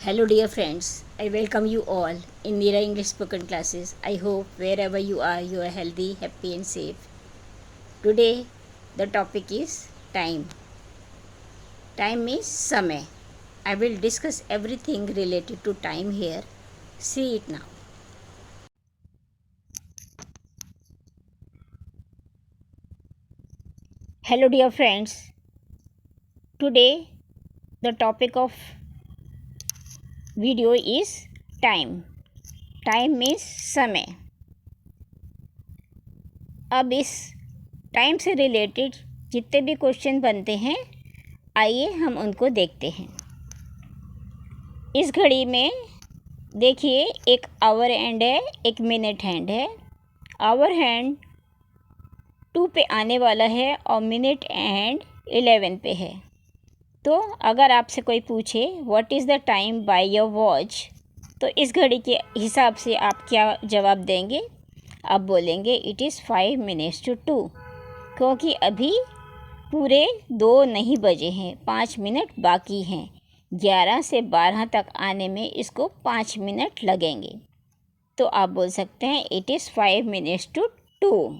Hello, dear friends. I welcome you all in Mira English spoken classes. I hope wherever you are healthy, happy, and safe. Today, the topic is time. Time is समय. I will discuss everything related to time here. See it now. Hello, dear friends. Today, the topic of video is time. Time means समय. अब इस time से related जितने भी question बनते हैं, आइए हम उनको देखते हैं। इस घड़ी में देखिए, एक आवर हैंड है, एक मिनट हैंड है। आवर हैंड 2 पे आने वाला है और मिनट हैंड 11 पे है। तो अगर आपसे कोई पूछे what is the time by your watch, तो इस घड़ी के हिसाब से आप क्या जवाब देंगे? आप बोलेंगे इट इज़ 5 मिनट्स टू 2, क्योंकि अभी पूरे 2 नहीं बजे हैं, 5 मिनट बाकी हैं। 11 से 12 तक आने में इसको 5 मिनट लगेंगे। तो आप बोल सकते हैं इट इज़ 5 मिनट्स टू 2।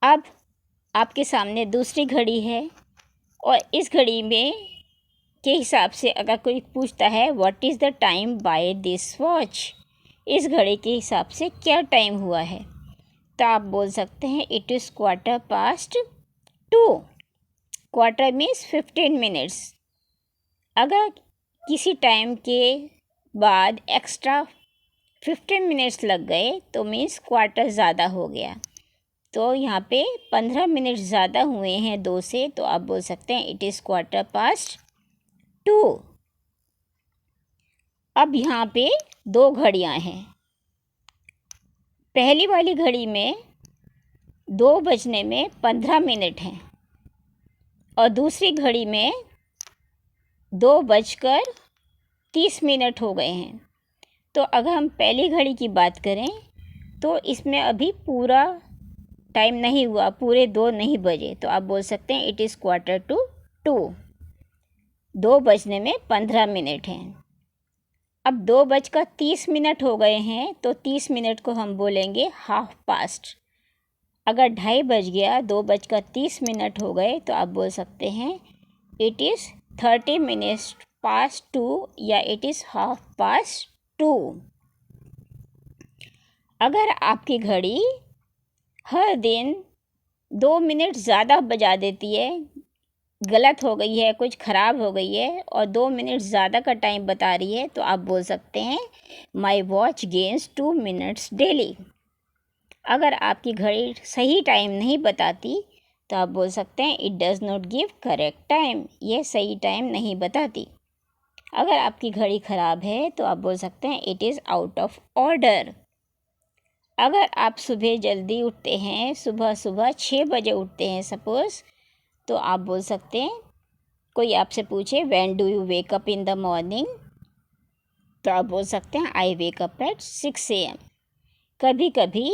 अब आपके सामने दूसरी घड़ी है और इस घड़ी में के हिसाब से अगर कोई पूछता है what is the time by this watch, इस घड़ी के हिसाब से क्या टाइम हुआ है, तो आप बोल सकते हैं it is 2:15। Quarter means 15 minutes. अगर किसी टाइम के बाद एक्स्ट्रा 15 मिनट्स लग गए तो मीन्स क्वार्टर ज़्यादा हो गया। तो यहाँ पे 15 मिनट ज़्यादा हुए हैं 2 से, तो आप बोल सकते हैं इट इज़ 2:15। अब यहाँ पे 2 घड़ियाँ हैं। पहली वाली घड़ी में 2 बजने में 15 मिनट हैं और दूसरी घड़ी में 2:30 हो गए हैं। तो अगर हम पहली घड़ी की बात करें तो इसमें अभी पूरा टाइम नहीं हुआ, पूरे 2 नहीं बजे, तो आप बोल सकते हैं इट इज़ 2:45। 2 बजने में 15 मिनट हैं। अब 2:30 हो गए हैं, तो 30 मिनट को हम बोलेंगे हाफ पास्ट। अगर 2:30 बज गया, 2:30 हो गए, तो आप बोल सकते हैं इट इज़ 30 मिनट्स पास्ट 2 या इट इज़ हाफ पास्ट 2। अगर आपकी घड़ी हर दिन 2 मिनट ज़्यादा बजा देती है, गलत हो गई है, कुछ ख़राब हो गई है और 2 मिनट ज़्यादा का टाइम बता रही है, तो आप बोल सकते हैं my watch gains 2 minutes daily. अगर आपकी घड़ी सही टाइम नहीं बताती तो आप बोल सकते हैं it does not give correct time, ये सही टाइम नहीं बताती। अगर आपकी घड़ी ख़राब है तो आप बोल सकते हैं it is out of order. अगर आप सुबह जल्दी उठते हैं, सुबह 6 बजे उठते हैं सपोज़, तो आप बोल सकते हैं, कोई आपसे पूछे when do you wake up in the morning, तो आप बोल सकते हैं आई वेक अप एट 6 AM। कभी कभी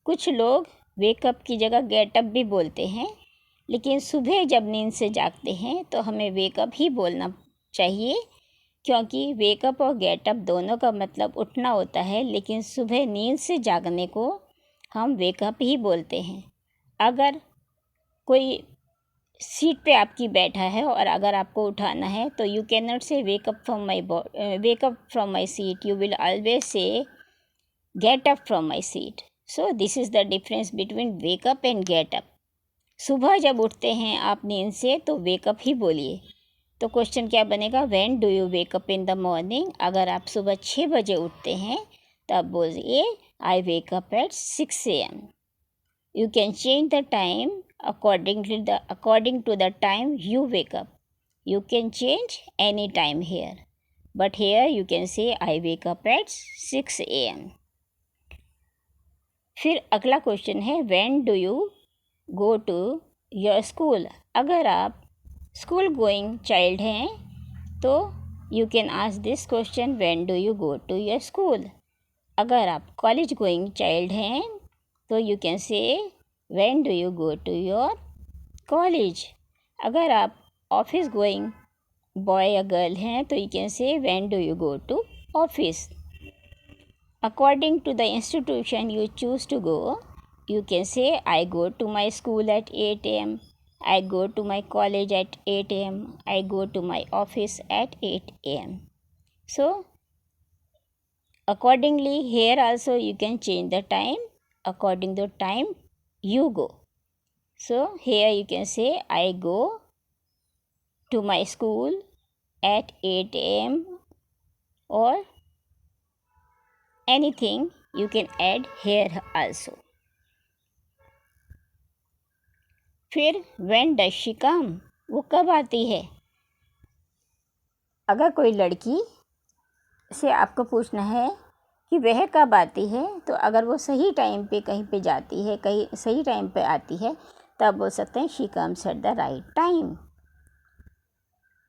कुछ लोग वेकअप की जगह गेटअप भी बोलते हैं, लेकिन सुबह जब नींद से जागते हैं तो हमें वेकअप ही बोलना चाहिए, क्योंकि वेकअप और गेटअप दोनों का मतलब उठना होता है, लेकिन सुबह नींद से जागने को हम वेकअप ही बोलते हैं। अगर कोई सीट पे आपकी बैठा है और अगर आपको उठाना है तो यू कैन नॉट से wake up from my seat, you will always say get up from my seat. So this is the difference between wake up and getup. सुबह जब उठते हैं आप नींद से तो वेकअप ही बोलिए। तो क्वेश्चन क्या बनेगा, when do you wake up in the morning. अगर आप सुबह 6 बजे उठते हैं तो आप बोलिए I wake up at 6 AM। You can change the time according to the time you wake up. You can change any time here, but here you can say I wake up at 6 AM. फिर अगला question है when do you go to your school. अगर आप school going child हैं तो you can ask this question when do you go to your school. अगर आप college going child हैं तो you can say when do you go to your college. अगर आप ऑफिस गोइंग बॉय या girl हैं तो you can say when do you go to office. According to the institution you choose to go, you can say I go to my school at 8 a.m. I go to my college at 8 a.m. I go to my office at 8 a.m. So accordingly here also you can change the time according to the time you go. So here you can say I go to my school at 8 a.m. or anything you can add here also. फिर when does she come, वो कब आती है. अगर कोई लड़की से आपको पूछना है कि वह कब आती है, तो अगर वो सही टाइम पे कहीं पे जाती है, कहीं सही टाइम पे आती है, तब बोल सकते हैं she comes at the right time.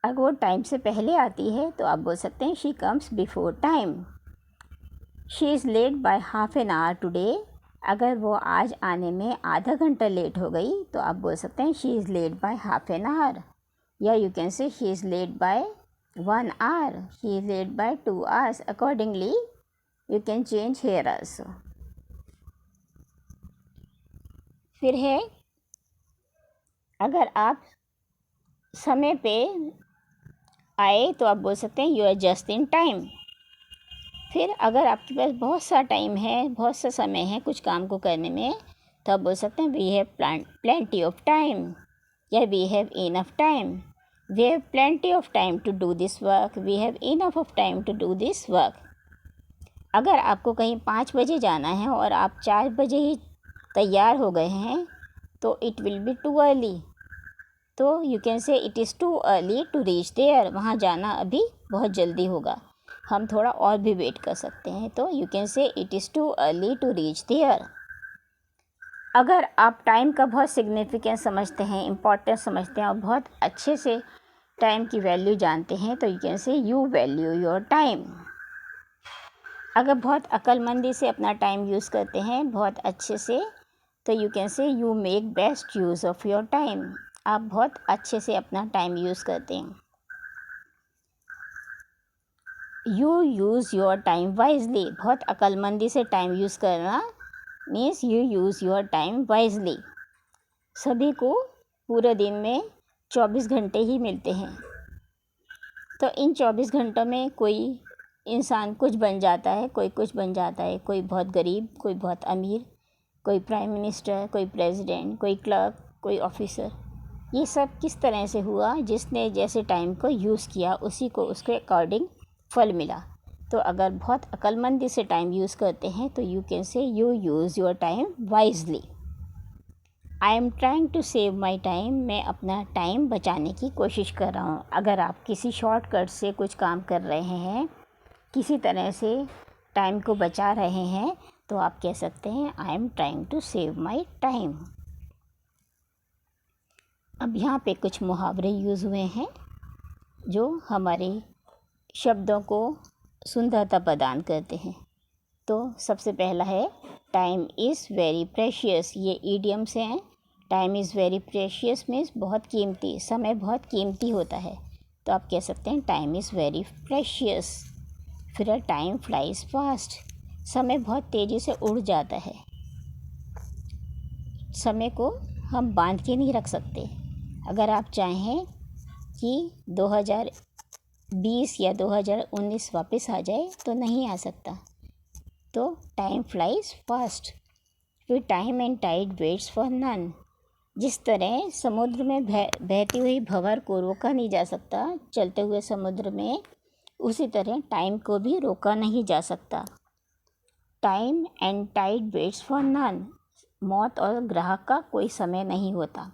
अगर वो टाइम से पहले आती है तो आप बोल सकते हैं she comes before time. She is late by half an hour today. अगर वो आज आने में आधा घंटा लेट हो गई तो आप बोल सकते हैं she is late by half an hour. या you can say she is late by 1 hour, she is late by 2 hours. Accordingly you can change here also. फिर है अगर आप समय पे आए तो आप बोल सकते हैं you are just in time. फिर अगर आपके पास बहुत सा टाइम है, बहुत सा समय है कुछ काम को करने में, तो आप बोल सकते हैं we have plenty of time या we have enough time. We have plenty of time to do this work. We have enough of time to do this work. अगर आपको कहीं 5 बजे जाना है और आप 4 बजे ही तैयार हो गए हैं तो it will be too early. तो you can say it is too early to reach there. वहाँ जाना अभी बहुत जल्दी होगा, हम थोड़ा और भी वेट कर सकते हैं. तो you can say it is too early to reach there. अगर आप टाइम का बहुत सिग्निफिकेंस समझते हैं, इम्पोर्टेंस समझते हैं और बहुत अच्छे से टाइम की वैल्यू जानते हैं तो you can say you value your time. अगर बहुत अक्लमंदी से अपना टाइम यूज़ करते हैं बहुत अच्छे से तो you can say you make best use of your time. आप बहुत अच्छे से अपना टाइम यूज़ करते हैं. You use your time wisely. बहुत अक्लमंदी से टाइम यूज़ करना means you use your time wisely. सभी को पूरे दिन में 24 घंटे ही मिलते हैं, तो इन 24 घंटों में कोई इंसान कुछ बन जाता है, कोई कुछ बन जाता है, कोई बहुत गरीब, कोई बहुत अमीर, कोई प्राइम मिनिस्टर, कोई प्रेसिडेंट, कोई क्लर्क, कोई ऑफिसर. ये सब किस तरह से हुआ, जिसने जैसे टाइम को यूज़ किया उसी को उसके अकॉर्डिंग फल मिला. तो अगर बहुत अक्लमंदी से टाइम यूज़ करते हैं तो you can say you use your time wisely. I am trying to save my time. मैं अपना टाइम बचाने की कोशिश कर रहा हूँ. अगर आप किसी शॉर्टकट से कुछ काम कर रहे हैं, किसी तरह से टाइम को बचा रहे हैं, तो आप कह सकते हैं I am trying to save my time. अब यहाँ पे कुछ मुहावरे यूज़ हुए हैं जो हमारे शब्दों को सुंदरता प्रदान करते हैं. तो सबसे पहला है टाइम इज़ वेरी प्रेशियस. ये ईडियम्स हैं. Time is very precious means बहुत कीमती, समय बहुत कीमती होता है. तो आप कह सकते हैं टाइम इज़ वेरी प्रेशियस. फिर टाइम फ्लाइज फास्ट. समय बहुत तेज़ी से उड़ जाता है. समय को हम बांध के नहीं रख सकते. अगर आप चाहें कि 2020 या 2019 वापस आ जाए तो नहीं आ सकता. तो टाइम फ्लाइज फास्ट. फिर time and tide waits for none. जिस तरह समुद्र में बहती हुई भंवर को रोका नहीं जा सकता चलते हुए समुद्र में, उसी तरह टाइम को भी रोका नहीं जा सकता. Time and tide waits for none. मौत और ग्राहक का कोई समय नहीं होता.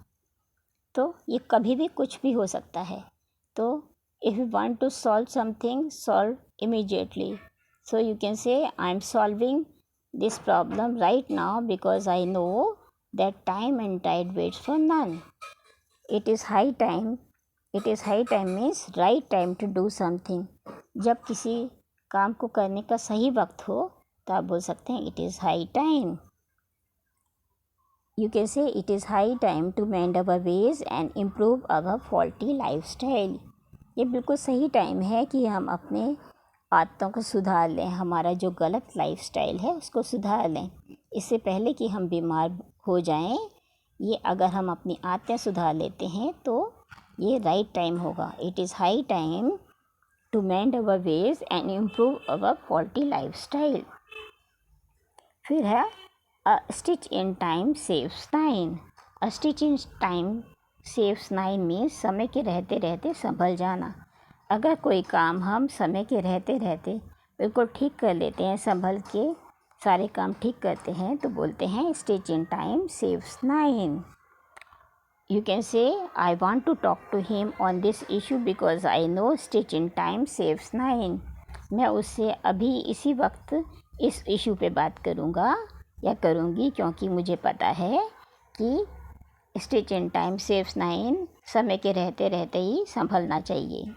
तो ये कभी भी कुछ भी हो सकता है. तो if you want to solve something, solve immediately. So you can say I am solving this problem right now because I know that time and tide waits for none. It is high time. It is high time means right time to do something. जब किसी काम को करने का सही वक्त हो तो आप बोल सकते हैं it is high time. You can say it is high time to mend our ways and improve our faulty lifestyle. ये बिल्कुल सही टाइम है कि हम अपने आदतों को सुधार लें, हमारा जो गलत लाइफस्टाइल है उसको सुधार लें, इससे पहले कि हम बीमार हो जाएं। ये अगर हम अपनी आदतें सुधार लेते हैं तो ये राइट टाइम होगा। It is high time to mend our ways and improve our faulty lifestyle. फिर है a stitch in time saves nine. A stitch in time saves nine means समय के रहते रहते संभल जाना। अगर कोई काम हम समय के रहते रहते बिल्कुल ठीक कर लेते हैं, संभल के सारे काम ठीक करते हैं, तो बोलते हैं stitch in time saves nine. You can say, I want to talk to him on this issue because I know stitch in time saves nine. मैं उससे अभी इसी वक्त इस इशू पे बात करूँगा या करूँगी क्योंकि मुझे पता है कि stitch in time saves nine, समय के रहते रहते ही संभलना चाहिए।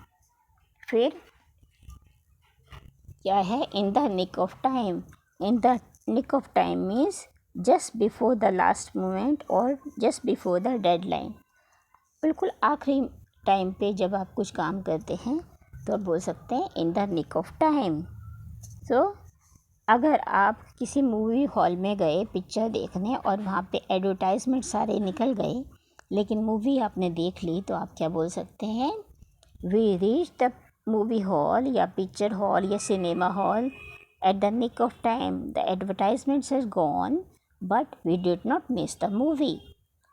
फिर क्या है? In the nick of time. In the nick of time means just before the last moment और जस्ट बिफोर द डेडलाइन। बिल्कुल आखिरी टाइम पे जब आप कुछ काम करते हैं तो आप बोल सकते हैं in the nick of time. So अगर आप किसी मूवी हॉल में गए पिक्चर देखने और वहाँ पे एडवर्टाइजमेंट सारे निकल गए, लेकिन मूवी आपने देख ली, तो आप क्या बोल सकते हैं? We reach the movie hall या पिक्चर हॉल या cinema hall at the nick of time. The advertisements has gone but we did not miss the movie.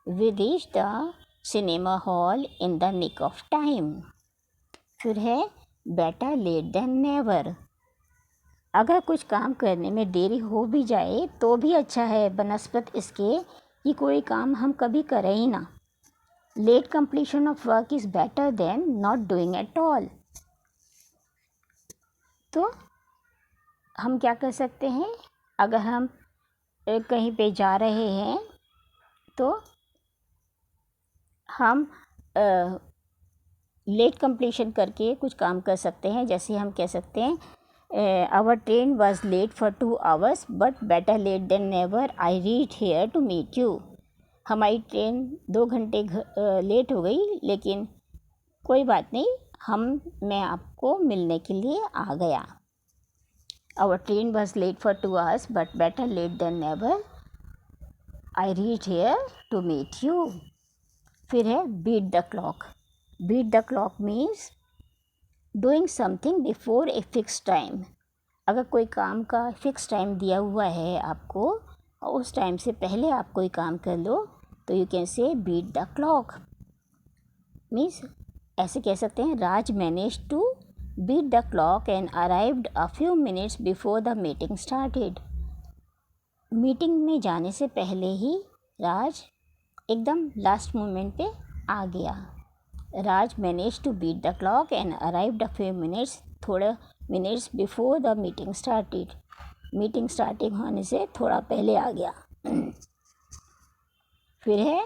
We reach the cinema hall in the nick of time. फिर है better late than never. अगर कुछ काम करने में देरी हो भी जाए तो भी अच्छा है, बनस्पत इसके कि कोई काम हम कभी करें ही ना। Late completion of work is better than not doing at all. तो हम क्या कर सकते हैं? अगर हम कहीं पे जा रहे हैं तो हम लेट कंप्लीशन करके कुछ काम कर सकते हैं। जैसे हम कह सकते हैं our train was late for 2 hours but better late than never, I reach here to meet you. हमारी ट्रेन 2 घंटे लेट हो गई, लेकिन कोई बात नहीं, मैं आपको मिलने के लिए आ गया। Our train was late for 2 hours but better late than never, I reach here to meet you. फिर है beat the clock. Beat the clock means doing something before a fix time. अगर कोई काम का फिक्स टाइम दिया हुआ है आपको और उस टाइम से पहले आप कोई काम कर लो, तो you can say beat the clock. Means ऐसे कह सकते हैं Raj manage to beat the clock and arrived a few minutes before the meeting started. Meeting में जाने से पहले ही राज एकदम लास्ट मोमेंट पे आ गया। Raj manage to beat the clock and arrived a few minutes, थोड़े minutes before the meeting started. Meeting starting होने से थोड़ा पहले आ गया। फिर है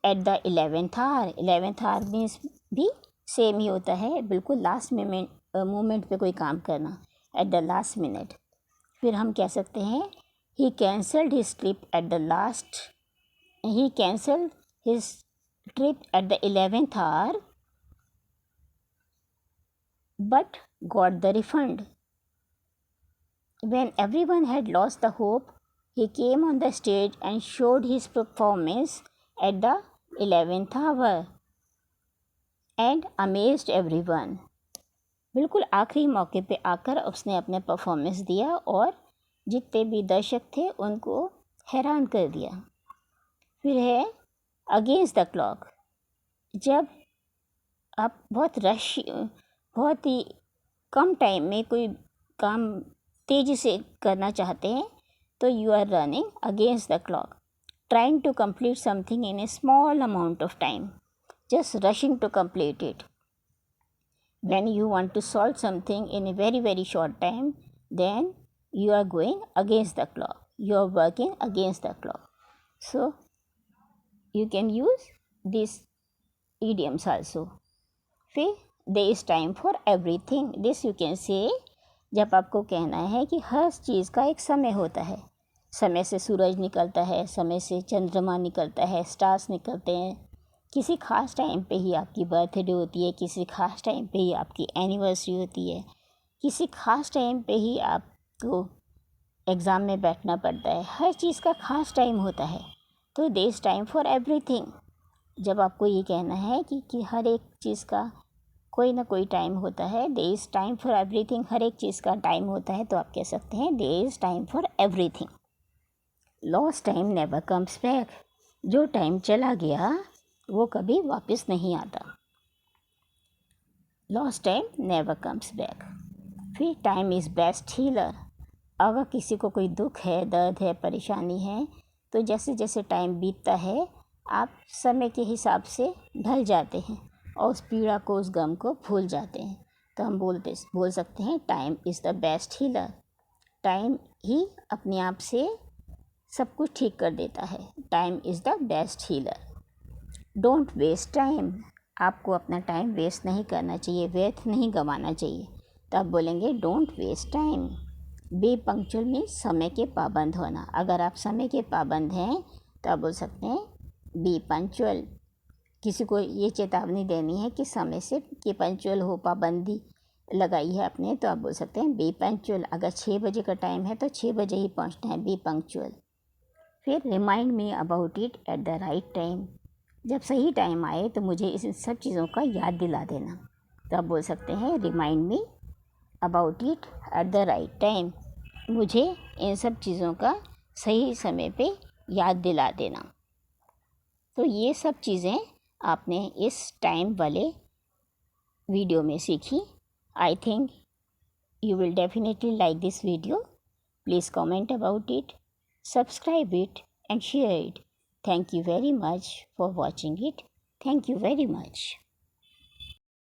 at the 11th hour। 11th hour means भी सेम ही होता है, बिल्कुल लास्ट मोमेंट पे कोई काम करना, एट द लास्ट मिनट। फिर हम कह सकते हैं he cancelled his trip at the last. He cancelled his trip at the 11th hour but got the refund. When everyone had lost the hope, he came on the stage and showed his performance at the 11th hour and amazed everyone. बिल्कुल आखिरी मौके पे आकर उसने अपने performance दिया और जितने भी दर्शक थे उनको हैरान कर दिया। फिर है अगेंस्ट द क्लॉक। जब आप बहुत ही कम टाइम में कोई काम तेज़ी से करना चाहते हैं, तो you are running against the clock, trying to complete something in a small amount of time, just rushing to complete it. When you want to solve something in a very very short time, then you are going against the clock, you are working against the clock. So you can use these idioms also. फिर there is time for everything. This you can say जब आपको कहना है कि हर चीज़ का एक समय होता है। समय से सूरज निकलता है, समय से चंद्रमा निकलता है, स्टार्स निकलते हैं, किसी ख़ास टाइम पे ही आपकी बर्थडे होती है, किसी ख़ास टाइम पे ही आपकी एनिवर्सरी होती है, किसी ख़ास टाइम पे ही आपको एग्ज़ाम में बैठना पड़ता है। हर चीज़ का ख़ास टाइम होता है। तो there is time for everything. जब आपको ये कहना है कि हर एक चीज़ का कोई ना कोई टाइम होता है, there is time for everything, हर एक चीज़ का टाइम होता है, तो आप कह सकते हैं there is time for everything. Lost time never comes back. जो टाइम चला गया वो कभी वापस नहीं आता। Lost time never comes back. फिर टाइम इज़ बेस्ट हीलर। अगर किसी को कोई दुख है, दर्द है, परेशानी है, तो जैसे जैसे टाइम बीतता है आप समय के हिसाब से ढल जाते हैं और उस पीड़ा को, उस गम को भूल जाते हैं। तो हम बोल सकते हैं time is the best healer. Time ही अपने आप से सब कुछ ठीक कर देता है। Time is the best healer. Don't waste time. आपको अपना टाइम वेस्ट नहीं करना चाहिए, व्यर्थ नहीं गंवाना चाहिए। तो आप बोलेंगे don't waste time. Be punctual means समय के पाबंद होना। अगर आप समय के पाबंद हैं तो आप बोल सकते हैं बी पंक्चुअल। किसी को ये चेतावनी देनी है कि समय से कि पंक्चुअल हो, पाबंदी लगाई है आपने, तो आप बोल सकते हैं बी पंक्चुअल। अगर 6 बजे का टाइम है तो 6 बजे ही पहुंचना है, बी पंक्चुअल। फिर remind me about it at the right time. जब सही टाइम आए तो मुझे इन सब चीज़ों का याद दिला देना। तो आप बोल सकते हैं remind me about it at the right time. मुझे इन सब चीज़ों का सही समय पे याद दिला देना। तो ये सब चीज़ें आपने इस टाइम वाले वीडियो में सीखी। I think you will definitely like this video. Please comment about it, subscribe it and share it. Thank you very much for watching it. Thank you very much.